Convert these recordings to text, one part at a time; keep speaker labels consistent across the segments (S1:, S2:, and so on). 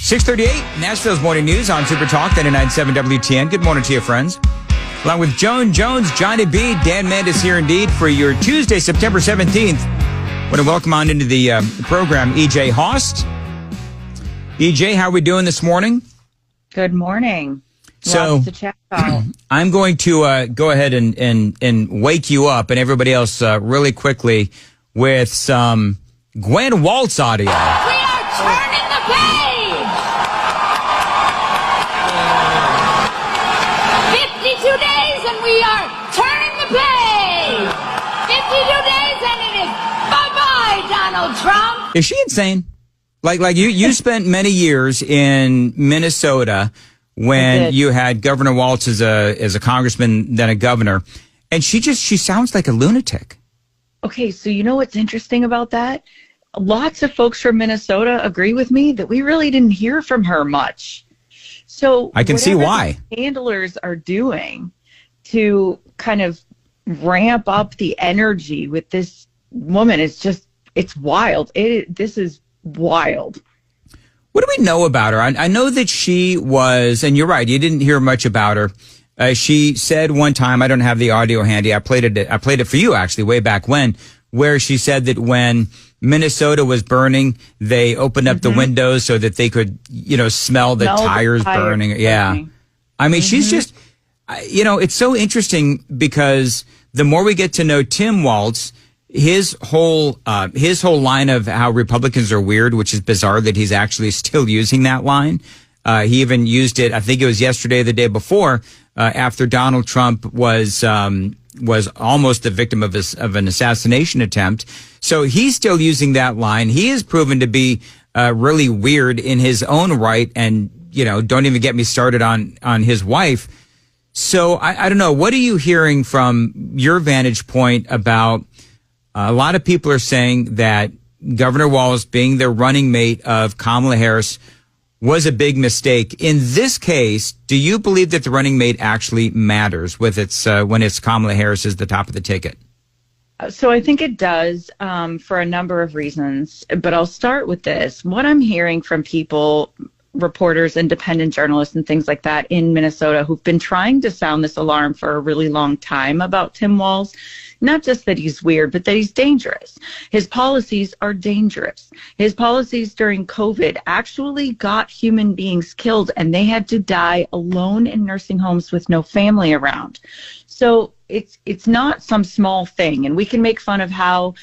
S1: 6:38, Nashville's Morning News on Super Talk 99.7 WTN. Good morning to you, friends. Along with Joan Jones, Johnny B, Dan Mandis here indeed for your Tuesday, September 17th. I want to welcome on into the program EJ Haust. EJ, how are we doing this morning?
S2: Good morning.
S1: So
S2: Lots to chat about.
S1: I'm going to go ahead and wake you up and everybody else really quickly with some Gwen Walz audio.
S3: We are turning the page! 52 days and we are turning the page! 52 days and it is bye-bye, Donald Trump!
S1: Is she insane? Like you spent many years in Minnesota when you had Governor Walz as a congressman, then a governor, and she sounds like a lunatic.
S2: Okay, so you know what's interesting about that? Lots of folks from Minnesota agree with me that we really didn't hear from her much. So
S1: I can see why.
S2: The handlers are doing to kind of ramp up the energy with this woman it's wild. This is wild.
S1: What do we know about her? I know that she was, and you're right, you didn't hear much about her. She said one time, I don't have the audio handy. I played it for you actually way back when, where she said that when Minnesota was burning, they opened up the windows so that they could, smell the tires burning. Yeah. I mean, she's just, it's so interesting because the more we get to know Tim Walz, his whole line of how Republicans are weird, which is bizarre that he's actually still using that line. He even used it, I think it was yesterday or the day before, after Donald Trump was almost the victim of an assassination attempt. So he's still using that line. He is proven to be really weird in his own right, and don't even get me started on his wife. So I don't know. What are you hearing from your vantage point about? A lot of people are saying that Governor Walz being the running mate of Kamala Harris was a big mistake. In this case, do you believe that the running mate actually matters when it's Kamala Harris is the top of the ticket?
S2: So I think it does for a number of reasons, but I'll start with this. What I'm hearing from people, reporters, independent journalists, and things like that in Minnesota who've been trying to sound this alarm for a really long time about Tim Walz, not just that he's weird, but that he's dangerous. His policies are dangerous. His policies during COVID actually got human beings killed, and they had to die alone in nursing homes with no family around. So it's not some small thing. And we can make fun of how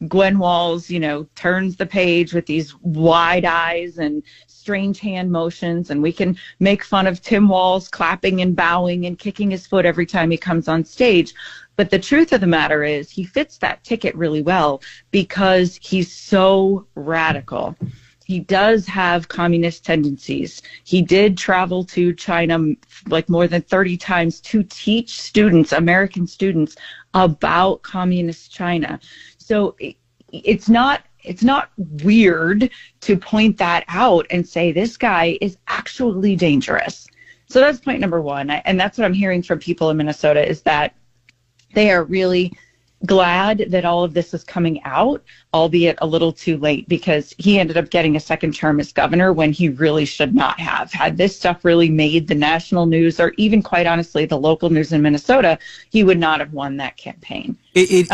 S2: Gwen Walz, turns the page with these wide eyes and strange hand motions, and we can make fun of Tim Walz clapping and bowing and kicking his foot every time he comes on stage. But the truth of the matter is he fits that ticket really well because he's so radical. He does have communist tendencies. He did travel to China like more than 30 times to teach students, American students, about communist China. So it's not weird to point that out and say this guy is actually dangerous. So that's point number one. And that's what I'm hearing from people in Minnesota is that they are really glad that all of this is coming out, albeit a little too late, because he ended up getting a second term as governor when he really should not have. Had this stuff really made the national news, or even quite honestly the local news in Minnesota, he would not have won that campaign.
S1: It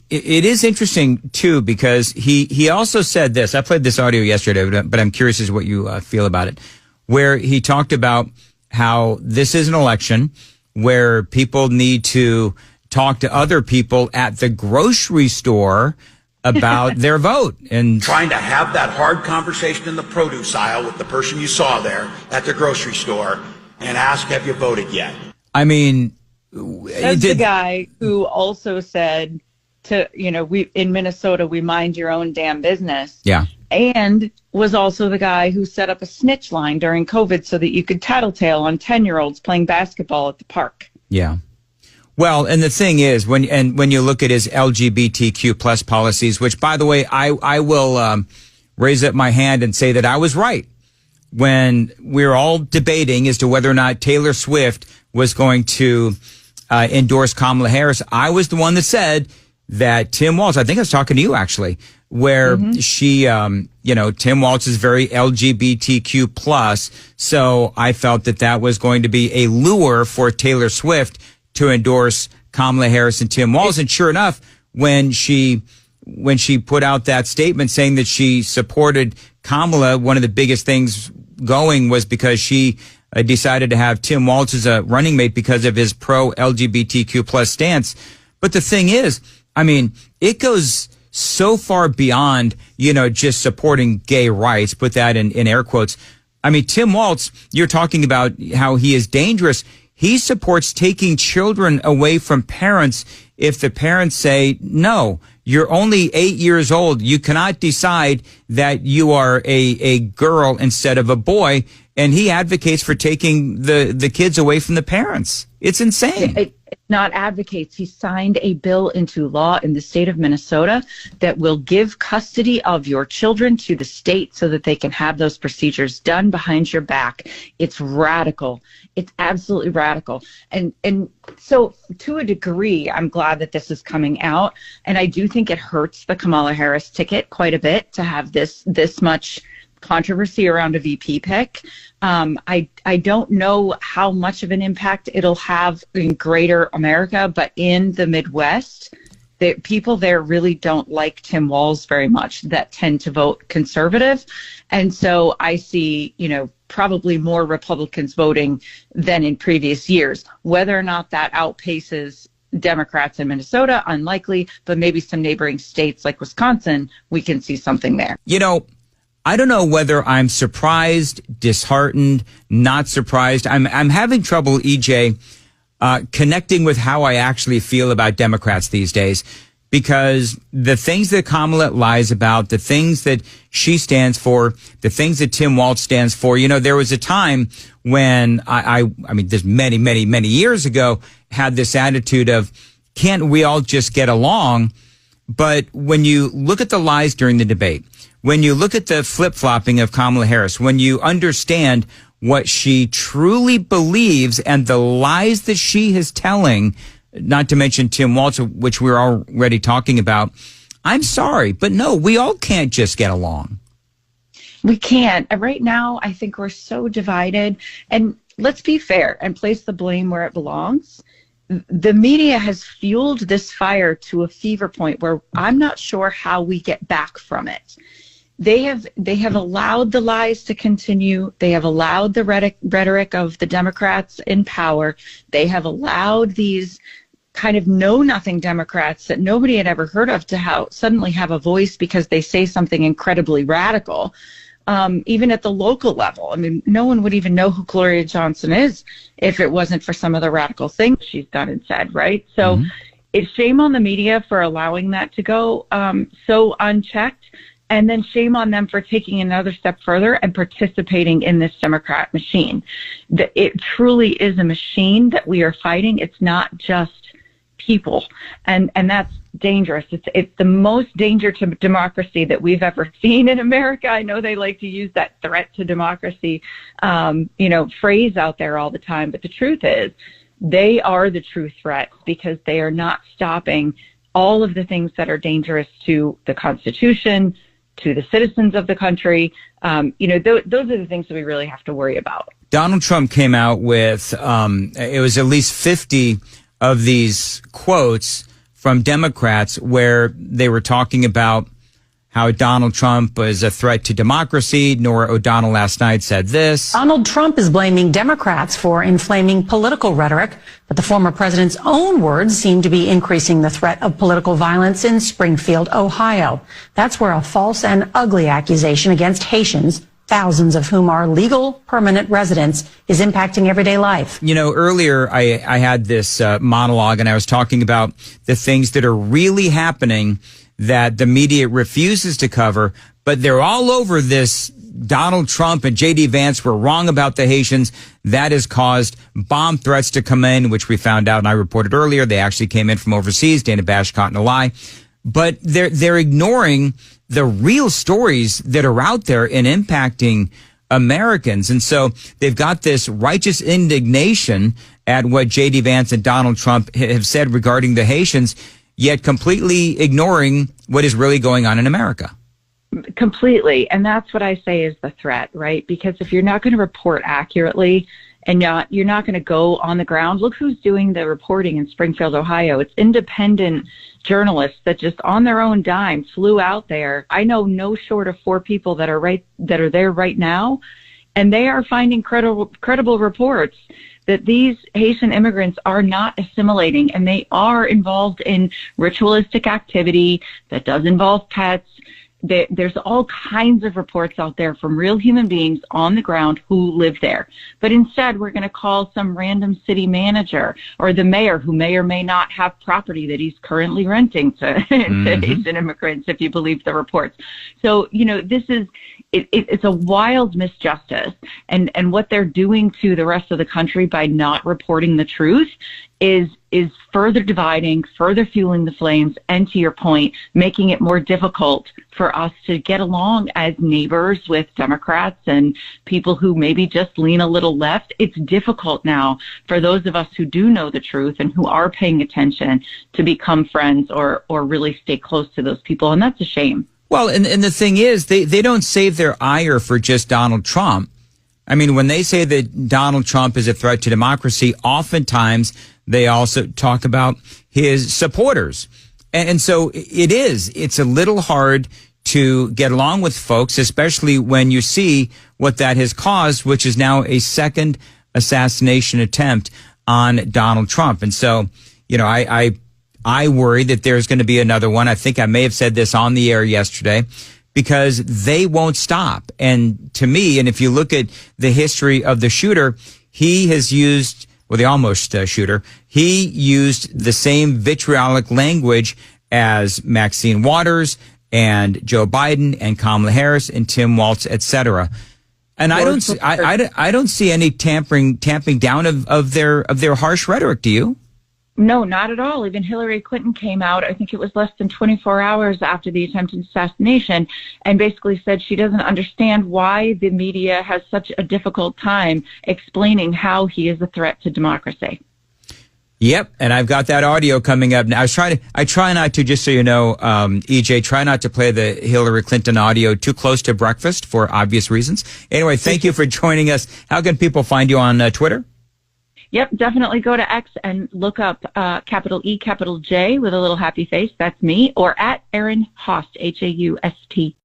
S1: is interesting too, because he also said this. I played this audio yesterday, but I'm curious as to what you feel about it, where he talked about how this is an election where people need to talk to other people at the grocery store about their vote. And
S4: trying to have that hard conversation in the produce aisle with the person you saw there at the grocery store and ask, have you voted yet?
S1: I mean,
S2: that's the guy who also said we in Minnesota, we mind your own damn business.
S1: Yeah.
S2: And was also the guy who set up a snitch line during COVID so that you could tattletale on 10-year-olds playing basketball at the park.
S1: Yeah. Well, and the thing is, when you look at his LGBTQ plus policies, which, by the way, I will raise up my hand and say that I was right when we were all debating as to whether or not Taylor Swift was going to endorse Kamala Harris. I was the one that said that Tim Walz, I think I was talking to you actually, where she, Tim Walz is very LGBTQ plus. So I felt that was going to be a lure for Taylor Swift to endorse Kamala Harris and Tim Walz. And sure enough, when she put out that statement saying that she supported Kamala, one of the biggest things going was because she decided to have Tim Walz as a running mate because of his pro-LGBTQ plus stance. But the thing is, I mean, it goes so far beyond, just supporting gay rights, put that in air quotes. I mean, Tim Walz, you're talking about how he is dangerous. He supports taking children away from parents if the parents say, no, you're only 8 years old. You cannot decide that you are a girl instead of a boy. And he advocates for taking the kids away from the parents. It's insane.
S2: It's not advocates. He signed a bill into law in the state of Minnesota that will give custody of your children to the state so that they can have those procedures done behind your back. It's radical. It's absolutely radical. And so to a degree, I'm glad that this is coming out. And I do think it hurts the Kamala Harris ticket quite a bit to have this much controversy around a VP pick. I don't know how much of an impact it'll have in greater America, but in the Midwest, the people there really don't like Tim Walz very much that tend to vote conservative. And so I see, probably more Republicans voting than in previous years. Whether or not that outpaces Democrats in Minnesota, unlikely, but maybe some neighboring states like Wisconsin, we can see something there.
S1: I don't know whether I'm surprised, disheartened, not surprised. I'm having trouble, EJ, connecting with how I actually feel about Democrats these days, because the things that Kamala lies about, the things that she stands for, the things that Tim Walz stands for. There was a time when I mean, this many, many, many years ago, had this attitude of, can't we all just get along? But when you look at the lies during the debate, when you look at the flip-flopping of Kamala Harris, when you understand what she truly believes and the lies that she is telling, not to mention Tim Walz, which we're already talking about, I'm sorry, but no, we all can't just get along.
S2: We can't. And right now, I think we're so divided. And let's be fair and place the blame where it belongs. The media has fueled this fire to a fever point where I'm not sure how we get back from it. They have allowed the lies to continue. They have allowed the rhetoric of the Democrats in power. They have allowed these kind of know-nothing Democrats that nobody had ever heard of to suddenly have a voice because they say something incredibly radical, even at the local level. I mean, no one would even know who Gloria Johnson is if it wasn't for some of the radical things she's done and said, right? So it's shame on the media for allowing that to go so unchecked. And then shame on them for taking another step further and participating in this Democrat machine. It truly is a machine that we are fighting. It's not just people. And that's dangerous. It's the most danger to democracy that we've ever seen in America. I know they like to use that threat to democracy, phrase out there all the time. But the truth is they are the true threat because they are not stopping all of the things that are dangerous to the Constitution, to the citizens of the country. Those are the things that we really have to worry about.
S1: Donald Trump came out with, it was at least 50 of these quotes from Democrats where they were talking about how Donald Trump was a threat to democracy. Nora O'Donnell last night said this.
S5: Donald Trump is blaming Democrats for inflaming political rhetoric, but the former president's own words seem to be increasing the threat of political violence in Springfield, Ohio. That's where a false and ugly accusation against Haitians, thousands of whom are legal permanent residents, is impacting everyday life.
S1: Earlier I had this monologue and I was talking about the things that are really happening that the media refuses to cover, but they're all over this. Donald Trump and J.D. Vance were wrong about the Haitians. That has caused bomb threats to come in, which we found out and I reported earlier. They actually came in from overseas. Dana Bash caught in a lie. But they're ignoring the real stories that are out there and impacting Americans. And so they've got this righteous indignation at what J.D. Vance and Donald Trump have said regarding the Haitians. yet completely ignoring what is really going on in America.
S2: Completely. And that's what I say is the threat, right? Because if you're not going to report accurately and you're not going to go on the ground, look who's doing the reporting in Springfield, Ohio. It's independent journalists that just on their own dime flew out there. I know no short of 4 people that are there right now, and they are finding credible reports that these Haitian immigrants are not assimilating, and they are involved in ritualistic activity that does involve pets. There's all kinds of reports out there from real human beings on the ground who live there. But instead, we're going to call some random city manager or the mayor who may or may not have property that he's currently renting to Haitian immigrants, if you believe the reports. So, this is, it's a wild misjustice. And what they're doing to the rest of the country by not reporting the truth is further dividing, further fueling the flames, and to your point, making it more difficult for us to get along as neighbors with Democrats and people who maybe just lean a little left. It's difficult now for those of us who do know the truth and who are paying attention to become friends or really stay close to those people, and that's a shame.
S1: Well, and the thing is, they don't save their ire for just Donald Trump. I mean, when they say that Donald Trump is a threat to democracy, oftentimes they also talk about his supporters. And so it's a little hard to get along with folks, especially when you see what that has caused, which is now a second assassination attempt on Donald Trump. And so, I worry that there's going to be another one. I think I may have said this on the air yesterday, because they won't stop. And to me, and if you look at the history of the shooter, he has used, the almost shooter, he used the same vitriolic language as Maxine Waters and Joe Biden and Kamala Harris and Tim Walz, etc. And I don't see any tamping down of their harsh rhetoric. Do you?
S2: No, not at all. Even Hillary Clinton came out, I think it was less than 24 hours after the attempted assassination, and basically said she doesn't understand why the media has such a difficult time explaining how he is a threat to democracy.
S1: Yep, and I've got that audio coming up now. I try not to, just so you know, EJ, try not to play the Hillary Clinton audio too close to breakfast for obvious reasons. Anyway, thank you for joining us. How can people find you on Twitter?
S2: Yep, definitely go to X and look up capital E, capital J with a little happy face. That's me. Or at Erin Haust, Haust.